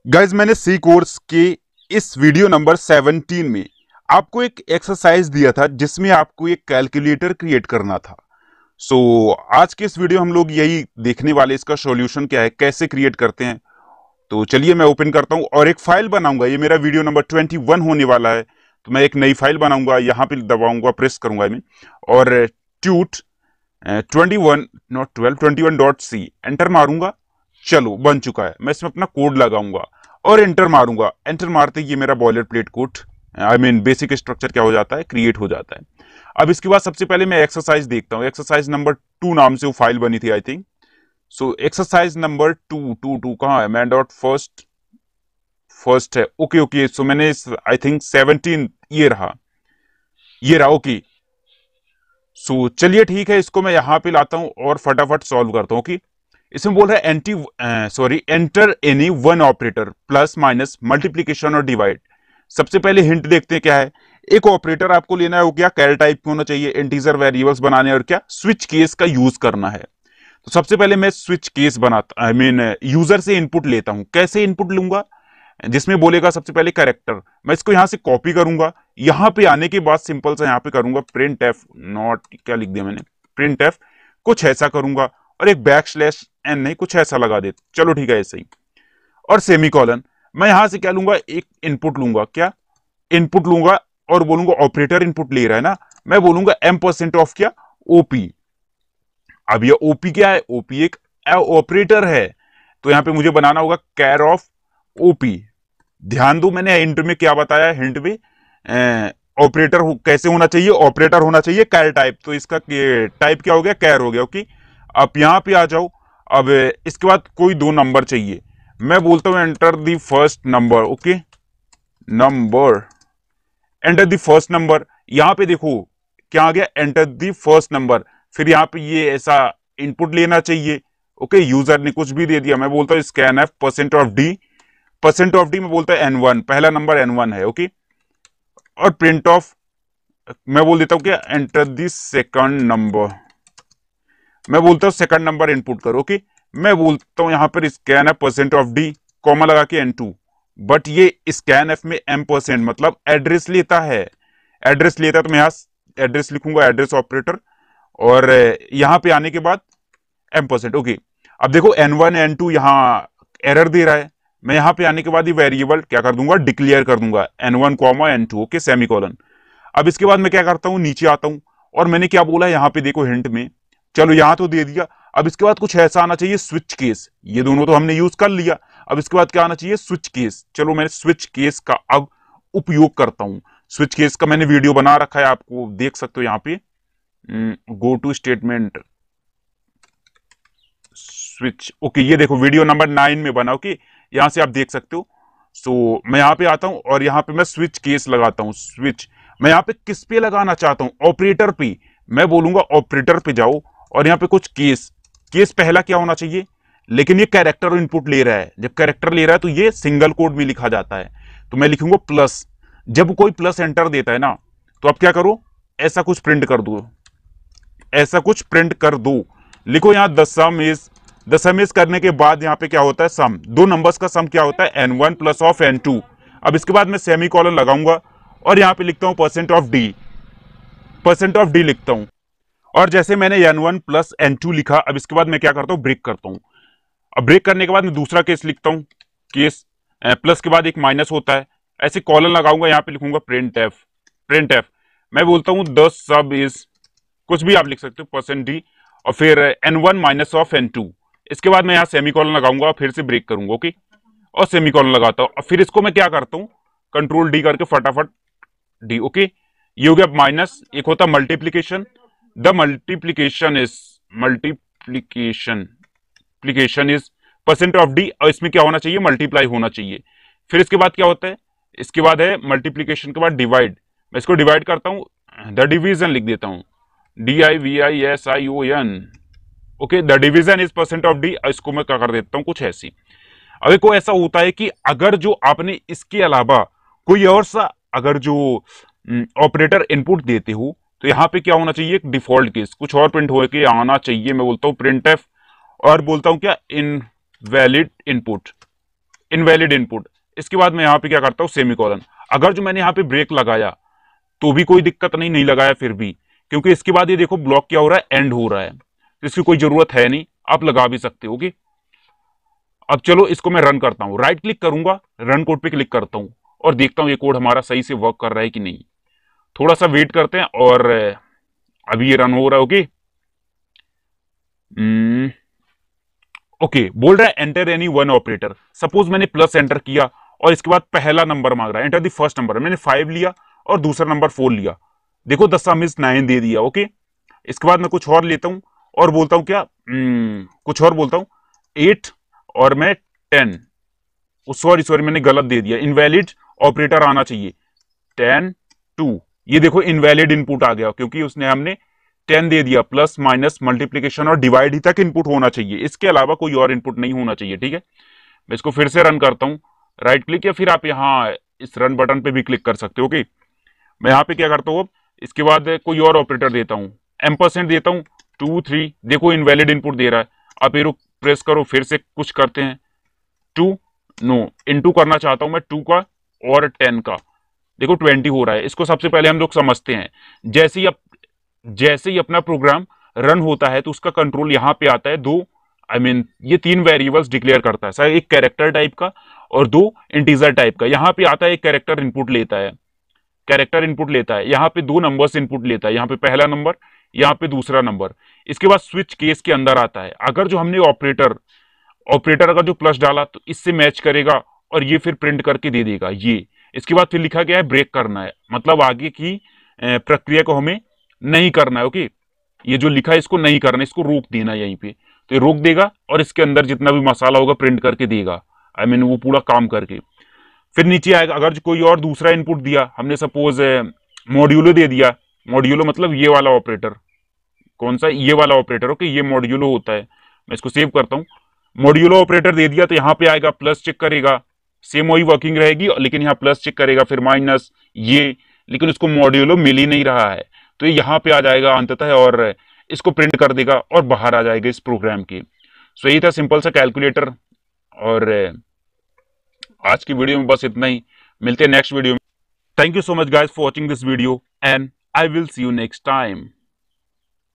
Guys मैंने सी course के इस वीडियो नंबर 17 में आपको एक एक्सरसाइज दिया था जिसमें आपको एक कैलकुलेटर क्रिएट करना था। आज के इस वीडियो हम लोग यही देखने वाले, इसका सॉल्यूशन क्या है, कैसे क्रिएट करते हैं। तो चलिए मैं ओपन करता हूं और एक फाइल बनाऊंगा। ये मेरा वीडियो नंबर 21 होने वाला है, तो मैं एक नई फाइल बनाऊंगा। यहाँ पे दबाऊंगा, प्रेस करूंगा मैं, और ट्यूट 21 नॉट 12 21.c एंटर मारूंगा। चलो बन चुका है। मैं इसमें अपना कोड लगाऊंगा और एंटर मारूंगा। एंटर मारते ही ये मेरा boiler plate code, I mean basic structure क्या हो जाता है, क्रिएट हो जाता है। अब इसके बाद सबसे पहले मैं एक्सरसाइज देखता हूँ। एक्सरसाइज नंबर 2 नाम से वो फाइल बनी थी आई थिंक। एक्सरसाइज नंबर 2 कहाँ है? मैं डॉट फर्स्ट है। ओके ओके, सो मैंने आई थिंक 17 ये रहा ओके। चलिए ठीक है, इसको मैं यहां पे लाता हूं और फटाफट सॉल्व करता हूं। ओके, इसमें बोल रहा है enter any one operator plus minus multiplication और डिवाइड। सबसे पहले हिंट देखते हैं क्या है। एक ऑपरेटर आपको लेना है, वो क्या कैर टाइप का होना चाहिए, इंटीजर वेरिएबल्स बनाने, और क्या स्विच केस का यूज करना है। तो सबसे पहले मैं स्विच केस बनाता, आई मीन यूजर से इनपुट लेता हूं। कैसे इनपुट लूंगा? जिसमें बोलेगा सबसे पहले कैरेक्टर, मैं इसको यहां से कॉपी करूंगा। यहां पे आने के बाद सिंपल सा यहां पे करूंगा प्रिंट एफ, नॉट क्या लिख दिया मैंने, प्रिंट एफ कुछ ऐसा करूंगा, और एक बैक स्लैश एन नहीं, कुछ ऐसा लगा दे, चलो ठीक है ऐसे ही, और सेमीकोलन। मैं यहां से क्या लूंगा, एक इनपुट लूंगा, क्या इनपुट लूंगा, और बोलूंगा ऑपरेटर इनपुट ले रहा है ना, मैं बोलूंगा m% ऑफ क्या, ओपी। अब ये ओपी क्या है? ओपी एक ऑपरेटर है, तो यहां पे मुझे बनाना होगा कैर ऑफ ओपी। ध्यान दो, मैंने हिंट में क्या बताया, हिंट में ऑपरेटर कैसे होना चाहिए, ऑपरेटर होना चाहिए कैर टाइप, तो इसका टाइप क्या हो गया, कैर हो गया। ओके, आप यहां पे आ जाओ। अब इसके बाद कोई दो नंबर चाहिए, मैं बोलता हूं enter the first number. Okay, number, enter the first number. यहां पे देखो क्या आ गया, एंटर दी फर्स्ट नंबर। फिर यहां पे ये ऐसा इनपुट लेना चाहिए। ओके, यूजर ने कुछ भी दे दिया, मैं बोलता हूं scan F percent of D, percent of D में बोलता है N1, पहला नंबर N1 है। ओके, और प्रिंट ऑफ मैं बोल देता हूं क्या, एंटर दी सेकंड नंबर, मैं बोलता हूं सेकंड नंबर इनपुट करो। ओके, मैं बोलता हूं यहां पर scan F percent of D, comma लगा के N2, बट ये स्कैन एफ में M% मतलब एड्रेस लेता है, एड्रेस लेता है, तो मैं यहां एड्रेस लिखूंगा, एड्रेस ऑपरेटर, और यहां पे आने के बाद M%। ओके, अब देखो N1 N2 यहां एरर दे रहा है, मैं यहां पे आने के बाद ये वेरिएबल क्या कर दूंगा, डिक्लेयर कर दूंगा N1 N2। Okay, semicolon. अब इसके बाद मैं क्या करता हूं, नीचे आता हूं, और मैंने क्या बोला यहां पे देखो हिंट में, चलो यहां तो दे दिया। अब इसके बाद कुछ ऐसा आना चाहिए, स्विच केस। ये दोनों तो हमने यूज कर लिया, अब इसके बाद क्या आना चाहिए, स्विच केस। चलो मैं स्विच केस का अब उपयोग करता हूं। स्विच केस का मैंने वीडियो बना रखा है, आपको देख सकते हो यहाँ पे, go to statement switch. Okay, ये देखो वीडियो नंबर 9 में बना। ओके, यहां से आप देख सकते हो। मैं यहां पे आता हूं और यहां पे मैं स्विच केस लगाता हूं। स्विच मैं यहां पे किस पे लगाना चाहता हूं, ऑपरेटर पे। मैं बोलूंगा ऑपरेटर पे जाओ, और यहां पे कुछ केस, केस पहला क्या होना चाहिए, लेकिन ये कैरेक्टर इनपुट ले रहा है। जब कैरेक्टर ले रहा है तो ये सिंगल कोड में लिखा जाता है, तो मैं लिखूंगा प्लस। जब कोई प्लस एंटर देता है ना, तो आप क्या करो, ऐसा कुछ प्रिंट कर दो, ऐसा कुछ प्रिंट कर दो। लिखो यहां दशमेश करने के बाद यहाँ पे क्या होता है, सम, दो नंबर्स का सम क्या होता है, N1 प्लस ऑफ N2। अब इसके बाद मैं सेमीकोलन लगाऊंगा, और यहाँ पे लिखता हूं percent of D, percent of D लिखता हूं। और जैसे मैंने N1 प्लस N2 लिखा, अब इसके बाद मैं क्या करता हूं, ब्रेक करता हूं। अब ब्रेक करने के बाद मैं दूसरा केस लिखता हूं, केस प्लस के बाद एक माइनस होता है, ऐसे कॉलन लगाऊंगा, यहाँ पे लिखूंगा प्रिंट एफ, प्रिंट एफ। मैं बोलता हूं द सब इज, कुछ भी आप लिख सकते हो, परसेंट डी, और फिर N1 माइनस ऑफ N2। इसके बाद मैं यहाँ सेमीकोलन लगाऊंगा, फिर से ब्रेक करूंगा। ओके, और सेमीकोलन लगाता हूँ, और फिर इसको मैं क्या करता हूँ, कंट्रोल डी करके फटाफट डी। ओके, ये हो गया माइनस, एक होता multiplication, the multiplication is, multiplication is percent of D, और इसमें क्या होना चाहिए, मल्टीप्लाई होना चाहिए। फिर इसके बाद क्या होता है, इसके बाद है मल्टीप्लीकेशन के बाद डिवाइड। मैं इसको डिवाइड करता हूँ, द डिवीजन लिख देता हूँ, DIVISION। Okay, the division is percent of D, इसको मैं क्या कर देता हूं, कुछ ऐसी। अब को ऐसा होता है कि अगर जो आपने इसके अलावा कोई और सा अगर जो ऑपरेटर इनपुट देते हो, तो यहां पे क्या होना चाहिए, एक डिफॉल्ट केस कुछ और प्रिंट होके आना चाहिए। मैं बोलता हूं प्रिंट एफ, और बोलता हूं क्या, इनवैलिड इनपुट, इनवैलिड इनपुट। इसके बाद मैं यहाँ पे क्या करता हूँ, सेमीकोलन। अगर जो मैंने यहाँ पे ब्रेक लगाया तो भी कोई दिक्कत नहीं, नहीं लगाया फिर भी, क्योंकि इसके बाद ये देखो ब्लॉक क्या हो रहा है, एंड हो रहा है, तो इसकी कोई जरूरत है नहीं, आप लगा भी सकते हो। अब चलो इसको मैं रन करता हूं, राइट क्लिक करूंगा, रन कोड पे क्लिक करता हूं और देखता हूं ये कोड हमारा सही से वर्क कर रहा है कि नहीं। थोड़ा सा वेट करते हैं और अभी ये रन हो रहा है। ओके, बोल रहा है enter any one operator. Suppose मैंने प्लस एंटर किया और इसके बाद पहला नंबर मांग रहा है, एंटर द फर्स्ट नंबर। मैंने 5 लिया और दूसरा नंबर 4 लिया, देखो द सम इज 9 दे दिया। ओके, इसके बाद मैं कुछ और लेता हूं और बोलता हूं क्या, कुछ और बोलता हूं 8 और मैं 10, सॉरी सॉरी मैंने गलत दे दिया, इनवैलिड ऑपरेटर आना चाहिए 10 2। ये देखो इनवैलिड इनपुट आ गया क्योंकि उसने हमने 10 दे दिया, प्लस माइनस मल्टीप्लीकेशन और डिवाइड ही तक इनपुट होना चाहिए, इसके अलावा कोई और इनपुट नहीं होना चाहिए। ठीक है, मैं इसको फिर से रन करता हूं, राइट क्लिक, या फिर आप यहाँ इस रन बटन पे भी क्लिक कर सकते हो। ओके, मैं यहाँ पे क्या करता हूँ, इसके बाद कोई और ऑपरेटर देता हूँ, एम्परसेंट देता हूँ 2 3, देखो इनवैलिड इनपुट दे रहा है। आप एरो प्रेस करो, फिर से कुछ करते हैं 2, नो इनटू करना चाहता हूं मैं 2 का और 10 का, देखो 20 हो रहा है। इसको सबसे पहले हम लोग समझते हैं, जैसे ही अपना प्रोग्राम रन होता है तो उसका कंट्रोल यहाँ पे आता है, दो ये 3 वेरिएबल्स डिक्लेयर करता है सर, एक कैरेक्टर टाइप का और 2 इंटीजर टाइप का। यहाँ पे आता है एक कैरेक्टर इनपुट लेता है, यहाँ पे 2 नंबर्स इनपुट लेता है, यहाँ पे पहला नंबर, यहाँ पे दूसरा नंबर। इसके बाद स्विच केस के अंदर आता है, अगर जो हमने ऑपरेटर अगर जो प्लस डाला तो इससे मैच करेगा और ये फिर प्रिंट करके दे देगा ये। इसके बाद फिर लिखा गया है ब्रेक करना है, मतलब आगे की प्रक्रिया को हमें नहीं करना है। ओके, ये जो लिखा है इसको नहीं करना, इसको रोक देना यहीं पे, तो ये रोक देगा और इसके अंदर जितना भी मसाला होगा प्रिंट करके देगा, वो पूरा काम करके। फिर नीचे आएगा, अगर कोई और दूसरा इनपुट दिया हमने, सपोज मॉड्यूलो दे दिया, मॉड्यूलो मतलब ये वाला ऑपरेटर, कौन सा, ये वाला ऑपरेटर। ओके, ये मॉड्यूलो होता है। मैं इसको सेव करता हूं, मॉड्यूलो ऑपरेटर दे दिया तो यहाँ पे आएगा प्लस चेक करेगा, सेम वही वर्किंग रहेगी, लेकिन यहाँ प्लस चेक करेगा, फिर माइनस ये, लेकिन उसको मॉड्यूलो मिल ही नहीं रहा है तो ये यहाँ पे आ जाएगा अंततः और इसको प्रिंट कर देगा और बाहर आ जाएगा इस प्रोग्राम के। सो यही था सिंपल सा कैलकुलेटर। और आज की वीडियो में बस इतना ही, मिलते हैं नेक्स्ट वीडियो में। Thank you so much guys for watching this video and I will see you next time.